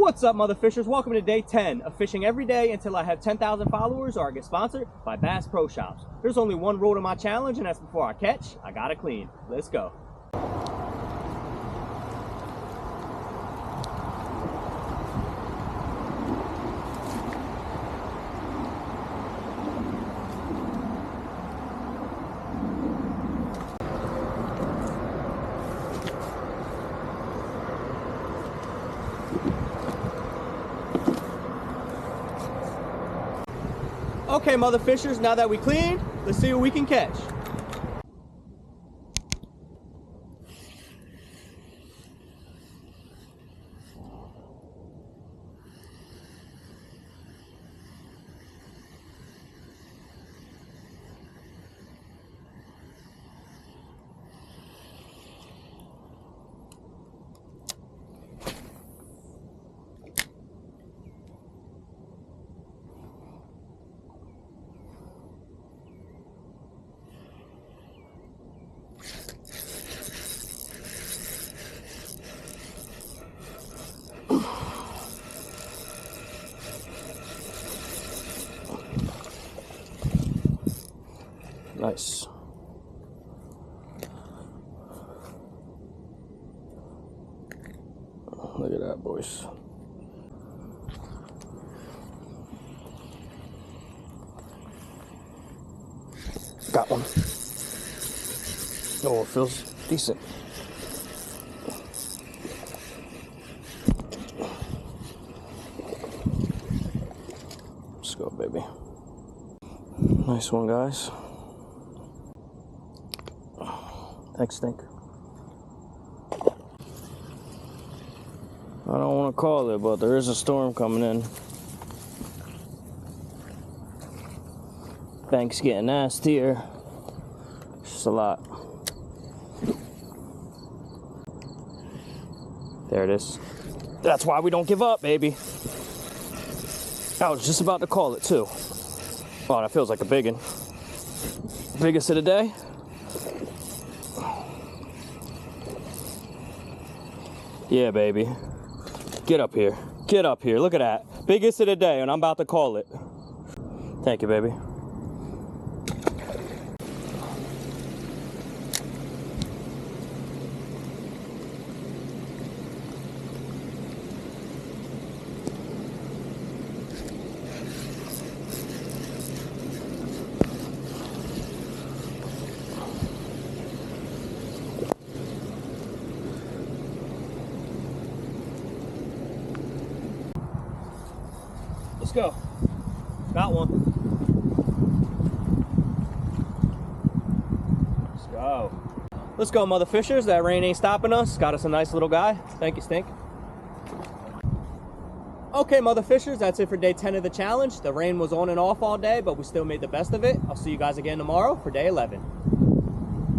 What's up, mother fishers? Welcome to day 10 of fishing every day until I have 10,000 followers or I get sponsored by Bass Pro Shops. There's only one rule to my challenge, and that's before I catch, I gotta clean. Let's go. Okay, mother fishers, now that we cleaned, let's see what we can catch. Nice. Look at that, boys. Got one. Oh, it feels decent. Let's go, baby. Nice one, guys. Thanks, Stink. I don't want to call it, but there is a storm coming in. Bank's getting nastier. It's just a lot. There it is. That's why we don't give up, baby. I was just about to call it, too. Oh, that feels like a big one. Biggest of the day. Yeah, baby. Get up here. Get up here. Look at that. Biggest of the day, and I'm about to call it. Thank you, baby. Let's go. Got one. Let's go. Let's go, mother fishers. That rain ain't stopping us. Got us a nice little guy. Thank you, Stink. Okay, mother fishers, that's it for day 10 of the challenge. The rain was on and off all day, but we still made the best of it. I'll see you guys again tomorrow for day 11.